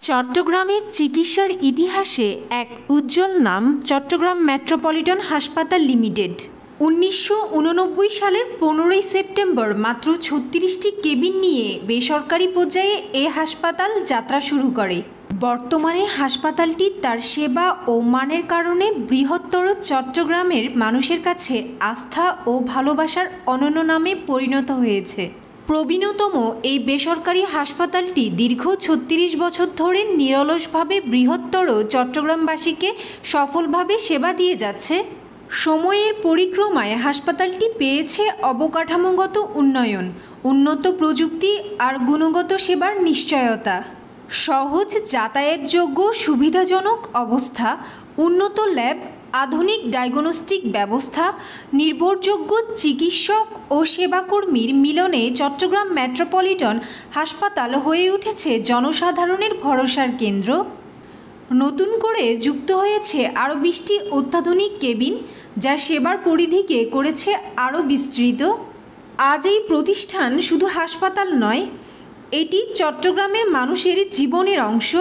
চট্টগ্রামের চিকিৎসার ইতিহাসে এক উজ্জ্বল নাম চট্টগ্রাম মেট্রোপলিটন হাসপাতাল লিমিটেড। ১৯৮৯ সালের ১৫ই সেপ্টেম্বর মাত্র ৩৬টি কেবিন নিয়ে বেসরকারি পর্যায়ে এ হাসপাতাল যাত্রা শুরু করে। বর্তমানে হাসপাতালটি তার সেবা ও মানের কারণে বৃহত্তর চট্টগ্রামের মানুষের কাছে আস্থা ও ভালোবাসার অনন্য নামে পরিণত হয়েছে। প্রবীণতম এই বেসরকারি হাসপাতালটি দীর্ঘ ৩৬ বছর ধরে নিরলসভাবে বৃহত্তর চট্টগ্রামবাসীকে সফলভাবে সেবা দিয়ে যাচ্ছে। সময়ের পরিক্রমায় হাসপাতালটি পেয়েছে অবকাঠামোগত উন্নয়ন, উন্নত প্রযুক্তি আর গুণগত সেবার নিশ্চয়তা। সহজ যাতায়াতযোগ্য সুবিধাজনক অবস্থা, উন্নত ল্যাব, আধুনিক ডায়াগনস্টিক ব্যবস্থা, নির্ভরযোগ্য চিকিৎসক ও সেবাকর্মীর মিলনে চট্টগ্রাম মেট্রোপলিটন হাসপাতাল হয়ে উঠেছে জনসাধারণের ভরসার কেন্দ্র। নতুন করে যুক্ত হয়েছে আরও ২০টি অত্যাধুনিক কেবিন, যা সেবার পরিধিকে করেছে আরও বিস্তৃত। আজ এই প্রতিষ্ঠান শুধু হাসপাতাল নয়, এটি চট্টগ্রামের মানুষের জীবনের অংশ,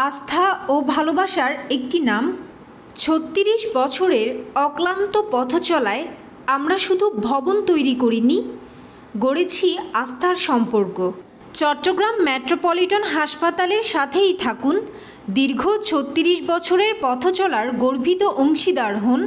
আস্থা ও ভালোবাসার একটি নাম। ৩৬ বছরের অক্লান্ত পথচলায় আমরা শুধু ভবন তৈরি করিনি, গড়েছি আস্থার সম্পর্ক। চট্টগ্রাম মেট্রোপলিটন হাসপাতালের সাথেই থাকুন, দীর্ঘ ৩৬ বছরের পথচলার গর্বিত অংশীদার হন।